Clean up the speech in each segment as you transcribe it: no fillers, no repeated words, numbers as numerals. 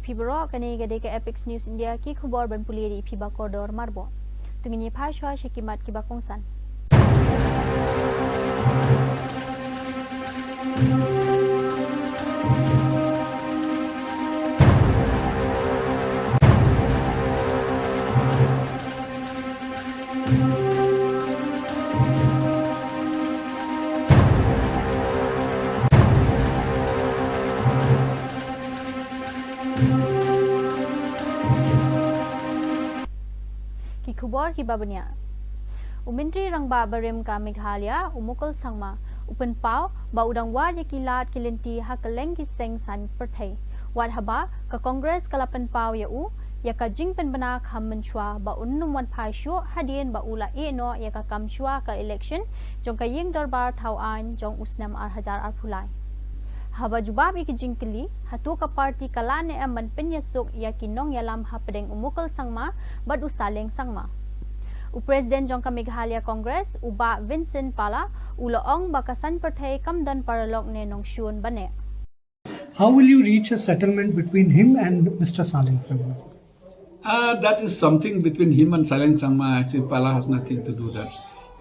Pibro kani gade ke Epics News India ki khubor ban pulieri Piba Koridor Marbo. Tungini phashwa Shekimat ki bakongsan. Khubor ki babanya Umintri rangba barem ka Meghalaya umukol sangma upen pau ba udang wa ye kilat kilenti hakaleng ki seng san perthai wat haba ka Congress kalapan pau ya u ya ka jing pen bana kham menchwa ba unnum wan phai shu hadien ba ula e no ya ka kamchwa ka election jong ka yeng darbar thau an jong usnam ar hajar ar phulai haba jubab ki jingkeli hatu ka parti kalane aman penyesuk ya kinong yalam hapdeng umukol sangma bad usaleng sangma u president jong ka Meghalaya Congress uba Vincent Pala uloong bakasan perthai kamdan paralok ne nong shun bane. How will you reach a settlement between him and Mr. Saleng Sangma? That is something between him and Saleng Sangma. I think Pala has nothing to do that.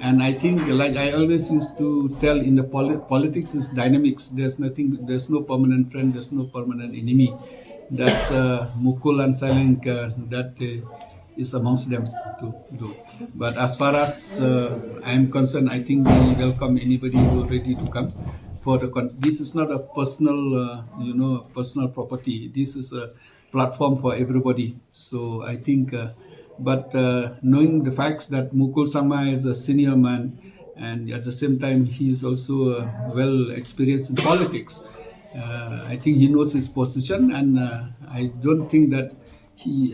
And I think, like I always used to tell, in the politics is dynamics. There's no permanent friend, there's no permanent enemy. That's Mukul and Saleng, that is amongst them to do. But as far as I am concerned, I think we welcome anybody who is ready to come. This is not a personal, personal property. This is a platform for everybody. So I think. But knowing the facts that Mukul Sangma is a senior man and at the same time he is also well experienced in politics, I think he knows his position and I don't think that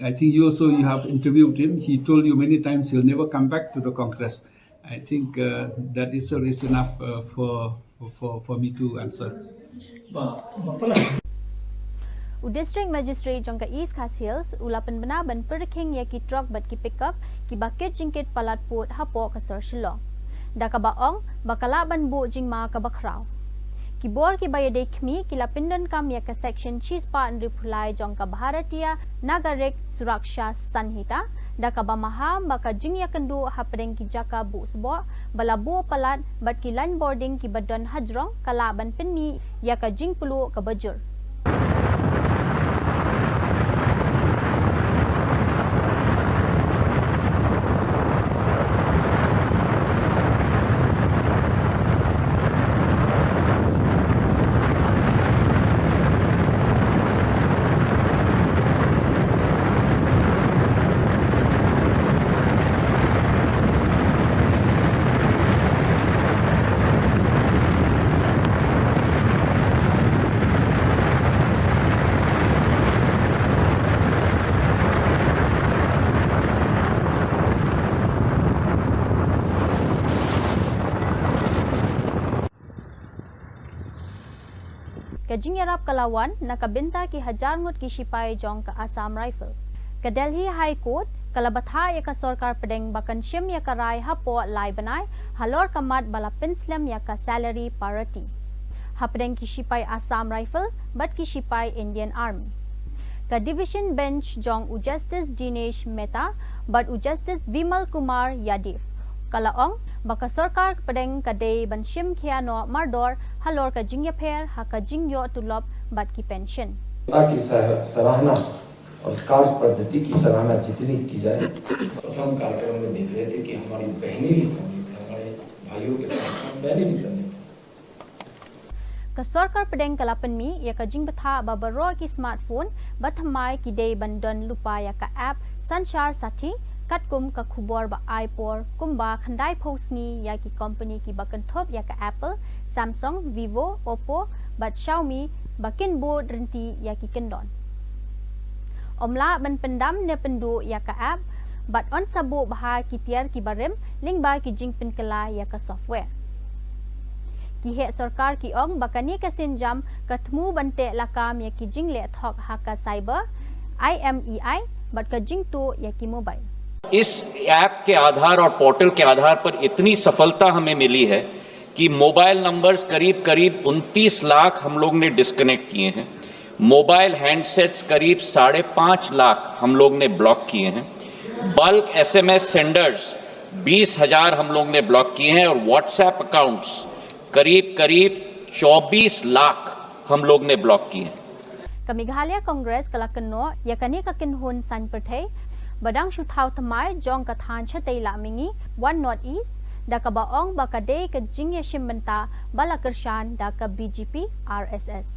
I think you have interviewed him. He told you many times he'll never come back to the Congress. I think that is enough for me to answer. District Magistrate jong ka East Khasi Hills ulapan benaban perking ya ki truck bat ki pickup ki bakit jingkit palat put hapo ka Sorshilo. Da ka baong bakalaban bu jing ma ka bakraw. Ki bor ki bayade kmi ki lapindan kam ya ka section cheese pa and reply jong ka Bharatiya Nagarek Suraksha Sanhita da ka bamaham baka jing ya kandu hapreng ki jaka bu sbo balabu palat bat ki line boarding ki badon hajrong kalaban penmi ya ka jing pulu ka bajur. Kajing yarap Kalawan nakabenta ki hajar ngut ki sipai jong ka Assam Rifle. Ka Delhi High Court kalabatha ya ka sarkar pedeng bakan shim ya ka rai hapo lai banai halor kamat bala pinslam ya ka salary parity. Hapedeng ki sipai Assam Rifle bat ki sipai Indian Army. Ka Division Bench jong u Justice Dinesh Mehta bat u Justice Vimal Kumar Yadav. Kalaong baka sarkar pedeng ka day ban shim khiano mardor halor ka jingya pher ha ka jingyo tulop bat ki pension की सराहना और कार्य पद्धति की सराहना जितनी की जाए प्रथम कार्यक्रम में देख रहे थे कि हमारी बहनें भी सम्मिलित हैं हमारे भाइयों के साथ बहनें भी सम्मिलित ka sarkar pedeng kalapan mi ya ka jing batha babaro ki smartphone bathamai ki day bandon lupa ya ka app sanchar sathi katkum ka khubor ba iPor kumba khandai phosni ya ki company ki bakan thop ya ka Apple Samsung Vivo Oppo bat Xiaomi bakin bo renti ya ki kendon omla ban pendam ne pendu ya ka app bat on sabu baha ki tiar ki barem ling ba ki jing pen kala ya ka software ki he sarkar ki ong bakani ka sinjam kathmu bante lakam ya ki jing le thok ha ka cyber IMEI bat ka jing to ya ki mobile इस app के आधार और portal के आधार पर इतनी सफलता हमें मिली है कि मोबाइल नंबर्स करीब 29 लाख हम लोग ने डिस्कनेक्ट किए हैं मोबाइल हैंडसेट्स करीब 5.5 लाख हम लोग ने ब्लॉक किए हैं। बल्क SMS सेंडर्स 20,000 हम लोग ने ब्लॉक किए हैं और व्हाट्सएप अकाउंट्स करीब 24 लाख हम लोग ने ब्लॉक किए हैं। Kamighalaya Congress kalakano yakani kakinhun san perthai badang shuthau thamai jong kathan chatei la mingi one north east da ka baong bakade ka jingye shimbanta balakershan da ka BJP RSS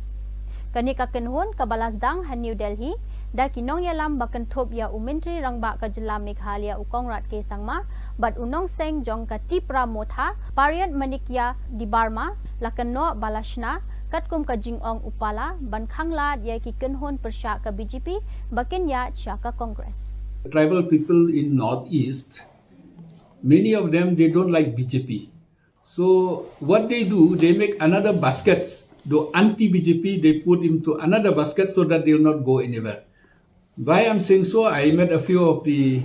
kani kakinhun ka balasdang ha New Delhi da kinong yalam bakan thop ya umintri rangba ka jilla Meghalaya ukongrat ke sangma bat unong seng jong ka tipra motha pariat manikya di Barma lakano balashna Katkum ka jingong upala ban khangla ya ki kenhon persha ka BJP bakin ya cha ka Congress. Tribal people in Northeast, many of them, they don't like BJP. So what they do, they make another baskets. The anti-BJP, they put into another basket so that they will not go anywhere. Why I'm saying so, I met a few of the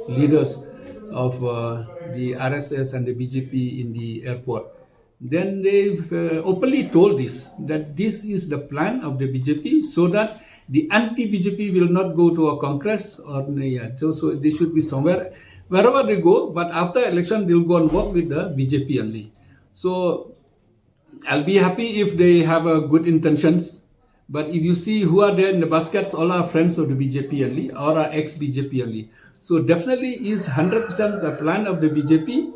leaders of the RSS and the BJP in the airport. Then they've openly told this, that this is the plan of the BJP so that the anti-BJP will not go to a Congress or so they should be somewhere, wherever they go, but after election they'll go and work with the BJP only. So I'll be happy if they have good intentions, but if you see who are there in the baskets, all are friends of the BJP only or are ex-BJP only. So definitely is 100% a plan of the BJP.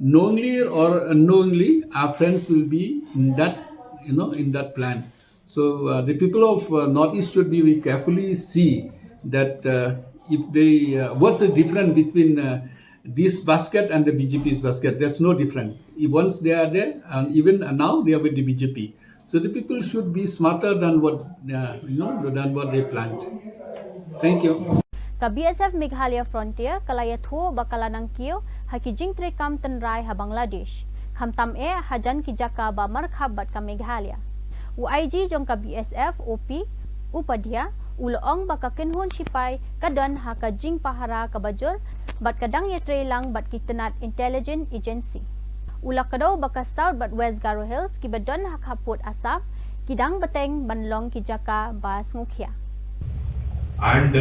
Knowingly or unknowingly, our friends will be in that, in that plan. So the people of Northeast should be very carefully see that if they, what's the difference between this basket and the BJP's basket? There's no difference. Once they are there, and even now they are with the BJP. So the people should be smarter than what, than what they planned. Thank you. Ka BSF Meghalaya Frontier kalayatho bakalanang kio hakijing trekam tenrai ha Bangladesh khamtam hajan ki jaka ba markhab bat ka Meghalaya UIG jong ka BSF OP upadhya ulong baka kenhun sipai kadon ha ka jing pahara ka bajur bat kadang yetre lang bat kitenat intelligence agency ulakado baka south bat west Garo Hills ki badon ha khaput asap kidang bateng banlong ki jaka ba sngukya and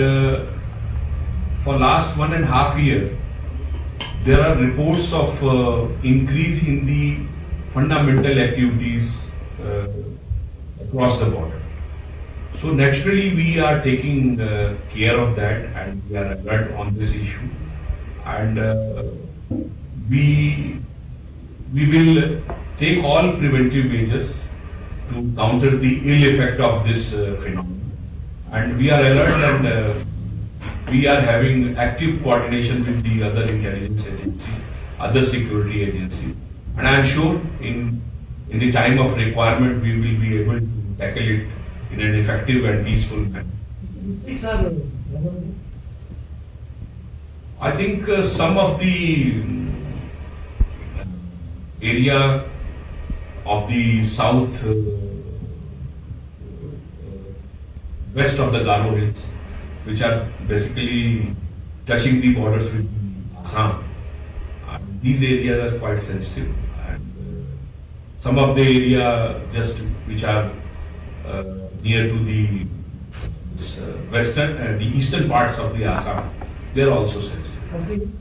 for last 1.5 years, there are reports of increase in the fundamental activities across the border. So naturally, we are taking care of that, and we are alert on this issue, and we will take all preventive measures to counter the ill effect of this phenomenon, and we are alert and. We are having active coordination with the other intelligence agencies, other security agencies, and I am sure in the time of requirement we will be able to tackle it in an effective and peaceful manner. I think some of the area of the south west of the Garo Hills, which are basically touching the borders with Assam. And these areas are quite sensitive, and some of the area just which are near to the western and the eastern parts of the Assam, they are also sensitive.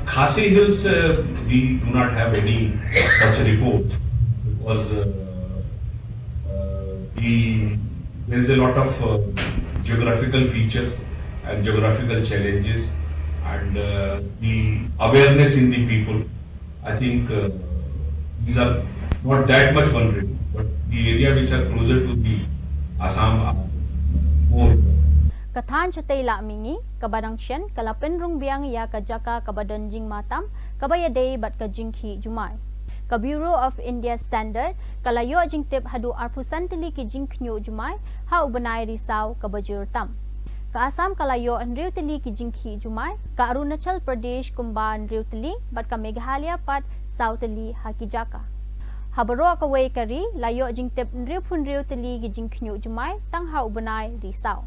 Khasi Hills, we do not have any such a report because there is a lot of geographical features and geographical challenges, and the awareness in the people. I think these are not that much vulnerable, but the area which are closer to the Assam are more. Kathan chatay la mingi kabadangsyan kalapin rung biang ya kajaka kabadanjing matam kabayadei bat kajingki jumai. Ka Bureau of India Standard kalayo jingtip hadu arpusantili ki jingknyo jumai ha ubanai risau kabajur tam. Ka Assam kalayo anriu tili ki jingki jumai ka Arunachal Pradesh kumba anriu tili bat ka Meghalaya pat sautili hakijaka. Habaro ka way kari layo jingtip anriu punriu tili ki jingknyo jumai tang ha ubanai risau.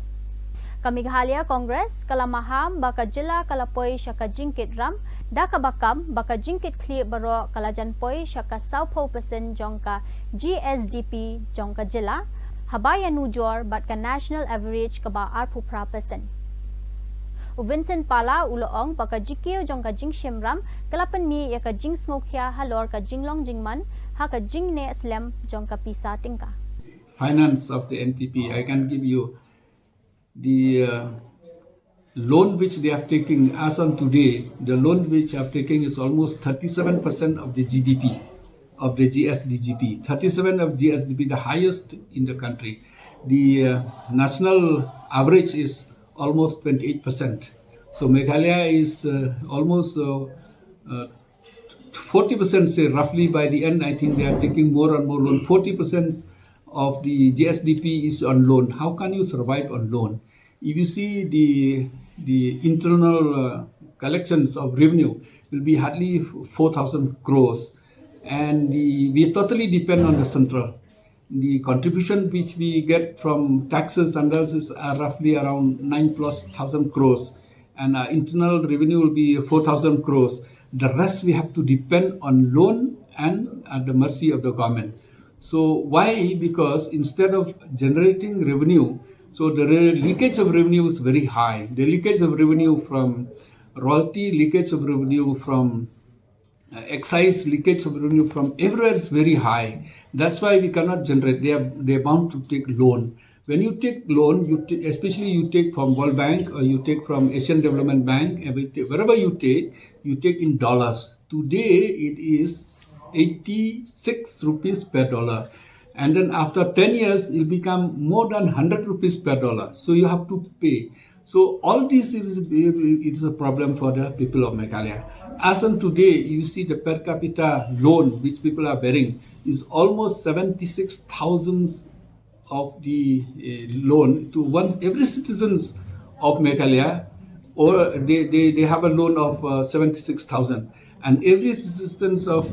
Ka Meghalaya Congress kalamaham baka jila kalapoy siya ka jingkit ram da ka bakam baka jingkit kli baro kalajan poy siya ka 10% jong ka GSDP jong ka jila habaya nujor but ka national average ka ba arpupra percent. Vincent Pala uloong baka jikio jong ka jing shimram kalapan mi ya ka jing sngokya halor ka jinglong jingman ha ka jing ne slam jong ka pisa tingka. Finance of the NPP, I can give you the loan which they are taking as on today. The loan which they are taking is almost 37% of the GDP, of the GSDGP. 37 of GSDP, the highest in the country. The national average is almost 28%. So Meghalaya is almost 40%, say roughly by the end, I think they are taking more and more loan. 40% of the GSDP is on loan. How can you survive on loan? If you see the internal collections of revenue will be hardly 4,000 crores, and we totally depend on the central. The contribution which we get from taxes and others are roughly around 9,000+ crores, and our internal revenue will be 4,000 crores. The rest we have to depend on loan and at the mercy of the government. So why? Because instead of generating revenue, so the leakage of revenue is very high. The leakage of revenue from royalty, leakage of revenue from excise, leakage of revenue from everywhere is very high. That's why we cannot generate. They are bound to take loan. When you take loan, especially you take from World Bank or you take from Asian Development Bank, wherever you take in dollars. Today it is 86 rupees per dollar. And then after 10 years, it will become more than 100 rupees per dollar. So you have to pay. So all this is a problem for the people of Meghalaya. As on today, you see the per capita loan which people are bearing is almost 76,000 of the loan to every citizens of Meghalaya, or they have a loan of 76,000, and every citizens of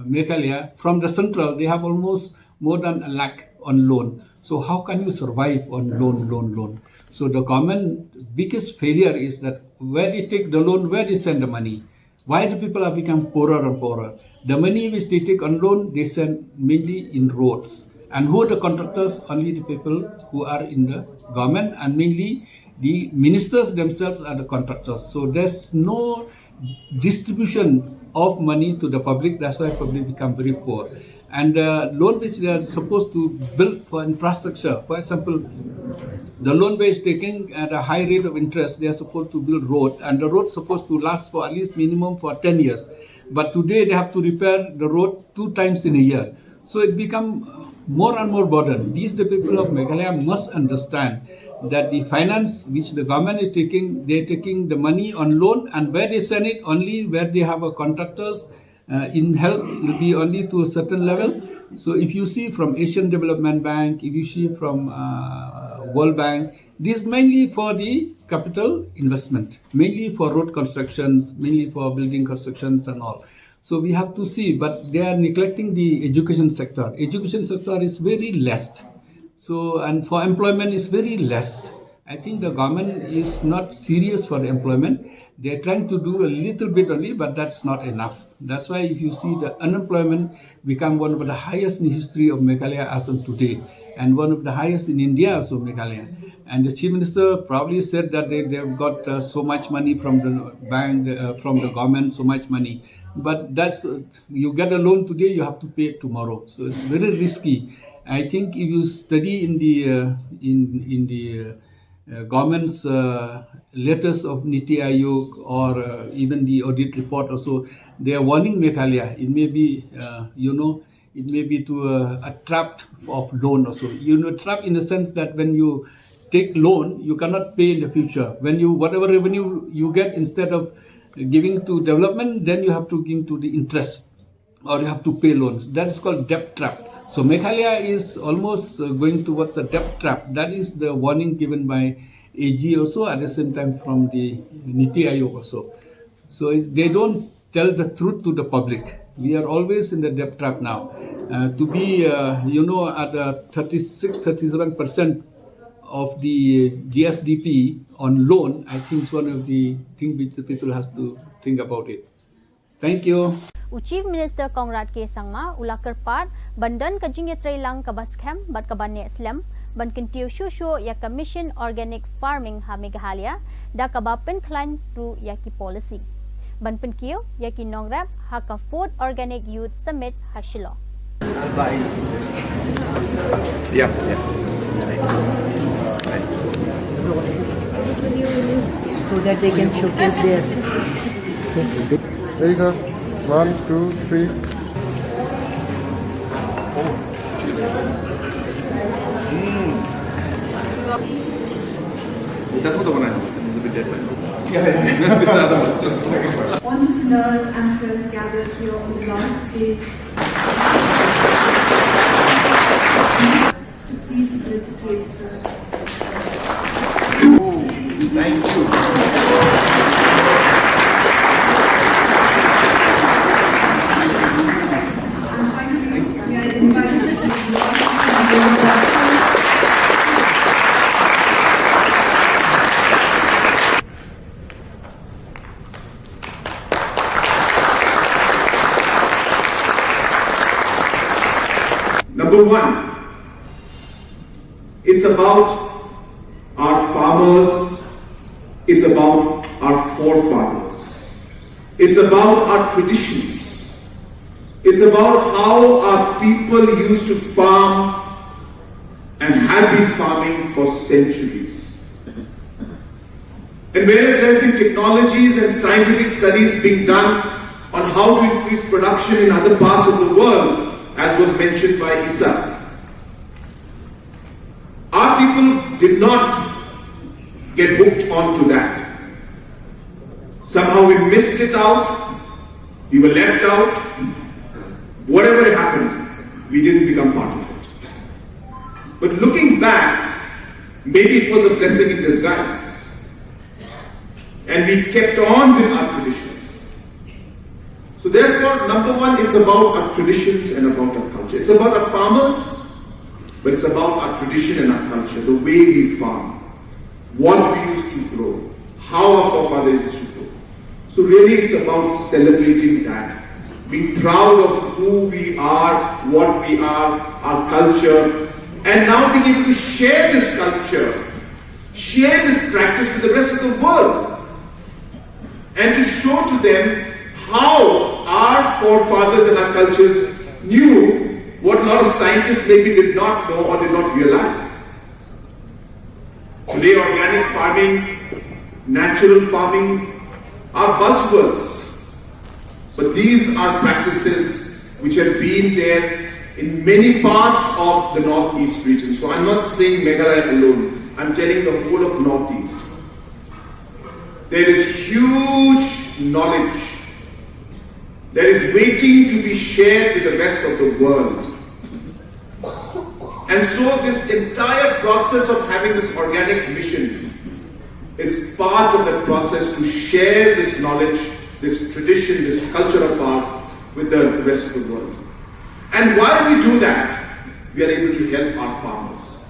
Meghalaya from the central they have almost more than 1 lakh on loan. So how can you survive on loan? So the government biggest failure is that where they take the loan, where they send the money. Why do people have become poorer and poorer? The money which they take on loan, they send mainly in roads. And who are the contractors? Only the people who are in the government, and mainly the ministers themselves are the contractors. So there's no distribution of money to the public. That's why public become very poor. And loan which they are supposed to build for infrastructure, for example, the loan which taking at a high rate of interest, they are supposed to build road, and the road supposed to last for at least minimum for 10 years. But today they have to repair the road 2 times in a year. So it become more and more burden. These the people of Meghalaya must understand that the finance which the government is taking, they're taking the money on loan, and where they send it, only where they have a contractors in help will be only to a certain level. So if you see from Asian Development Bank, if you see from World Bank, this is mainly for the capital investment, mainly for road constructions, mainly for building constructions and all. So we have to see, but they are neglecting the education sector. Education sector is very less. So, and for employment is very less. I think the government is not serious for the employment. They are trying to do a little bit only, but that's not enough. That's why if you see the unemployment become one of the highest in history of Meghalaya as of today, and one of the highest in India also, Meghalaya. And the Chief Minister probably said that they've got so much money from the bank, from the government, so much money. But that's, you get a loan today, you have to pay it tomorrow. So it's very risky. I think if you study in the government's letters of Niti Aayog or even the audit report also, they are warning Meghalaya. It may be, it may be to a trap of loan also. Trap in the sense that when you take loan, you cannot pay in the future. When you, whatever revenue you get, instead of giving to development, then you have to give to the interest, or you have to pay loans. That is called debt trap. So Meghalaya is almost going towards a debt trap. That is the warning given by AG also, at the same time from the Niti Aayog also. So they don't tell the truth to the public. We are always in the debt trap now. To be, at 36-37% of the GSDP on loan, I think is one of the things which the people has to think about it. Thank you. Chief Minister Kongrat K Sangma ulakar part bandan kajing lang kabaskem bat kabane slam ban kentiu shushu ya Commission Organic Farming ha Meghalaya da kabapen klan tu yaki policy ban penkiu yaki nongrap ha ka Food Organic Youth Summit ha Shilo. Yeah. So that they can showcase their. There you go. 1, 2, 3. That's not the one I know. It's a bit dead right now. Yeah. This is the other one. So the second part. Entrepreneurs and friends gathered here on the last day to please felicitate sir. Thank you. And finally, we are invited to Number one, it's about our farmers, it's about our forefathers, it's about our traditions, it's about how our people used to farm and have been farming for centuries. And whereas there have been technologies and scientific studies being done on how to increase production in other parts of the world, as was mentioned by Isa, our people did not get hooked onto that. Somehow we missed it out, we were left out. Whatever happened, we didn't become part of it. But looking back, maybe it was a blessing in disguise. And we kept on with our traditions. So therefore, number one, it's about our traditions and about our culture. It's about our farmers, but it's about our tradition and our culture, the way we farm, what we used to grow, how our forefathers used to grow. So really it's about celebrating that, being proud of who we are, what we are, our culture, and now being able to share this culture, share this practice with the rest of the world, and to show to them how our forefathers and our cultures knew what a lot of scientists maybe did not know or did not realize. Today, organic farming, natural farming are buzzwords, but these are practices which have been there in many parts of the Northeast region. So I'm not saying Meghalaya alone, I'm telling the whole of Northeast. There is huge knowledge that is waiting to be shared with the rest of the world. And so this entire process of having this organic mission is part of that process to share this knowledge, this tradition, this culture of ours with the rest of the world. And while we do that, we are able to help our farmers.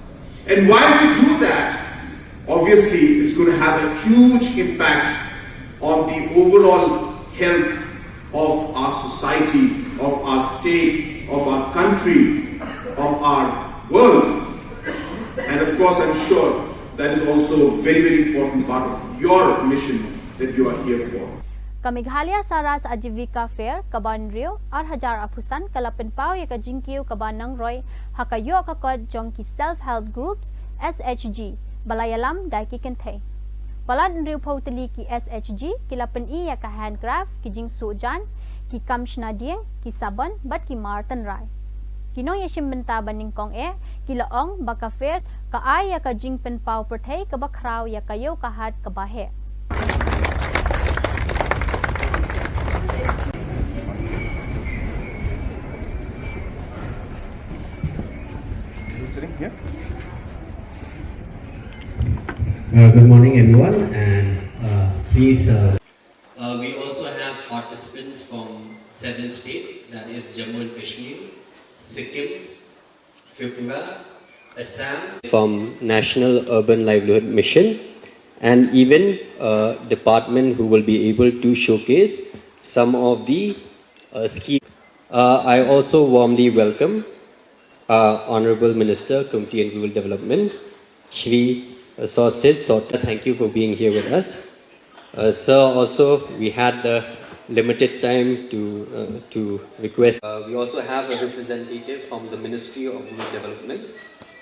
And while we do that, obviously it's going to have a huge impact on the overall health of our society, of our state, of our country, of our world. And of course, I'm sure that is also a very, very important part of your mission that you are here for. Kamighalaya Saras Ajivika Fair, Kaban Rio, Arhajar Apusan, Kalapan Pao, Yaka Jinkyu, Kabanang Roy, Hakayo Kakod, Jonki Self-Help Groups, SHG, Balayalam, Daiki Kente. Palad Rio Potali ki SHG, Kilapan I Yaka Handcraft, Ki Jing Sujan, Ki Kamshna Dieng, Ki Saban, Bat Ki Martin Rai. Kinong Yashim Bentaban Ningkong Kilaong, Baka Fair, Kaay Yaka Jingpen Pao Pertay, Kabakraw Yakayo Kahad Kabahe. Good morning, everyone, and please. We also have participants from 7 states, that is Jammu and Kashmir, Sikkim, Tripura, Assam. From National Urban Livelihood Mission, and even a department who will be able to showcase some of the schemes. I also warmly welcome Honorable Minister, Community and Rural Development, Shri Sosted Sota. Thank you for being here with us. Sir, also, we had the limited time to request. We also have a representative from the Ministry of Rural Development,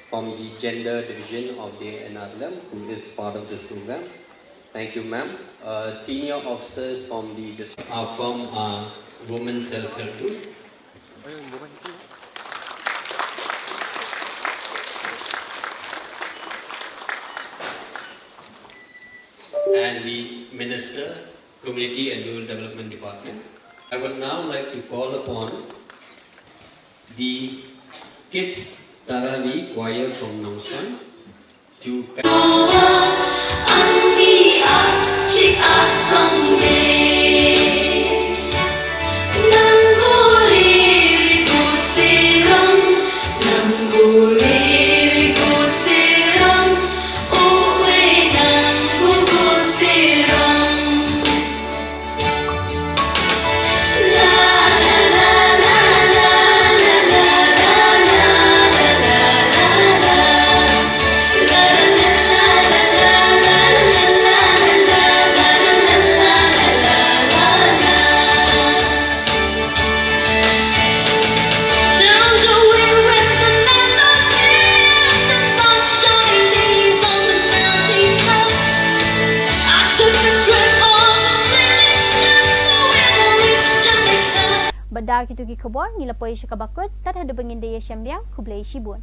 from the Gender Division of the NRLM, who is part of this program. Thank you, ma'am. Senior officers from the district are from Women Self-Help Group. And the Minister, Community and Rural Development Department. I would now like to call upon the Kids Taravi Choir from Nongsan to Badar kitu ki khabor nila poi shakabakut tat hadu bangin de yasham yang kublai shibun.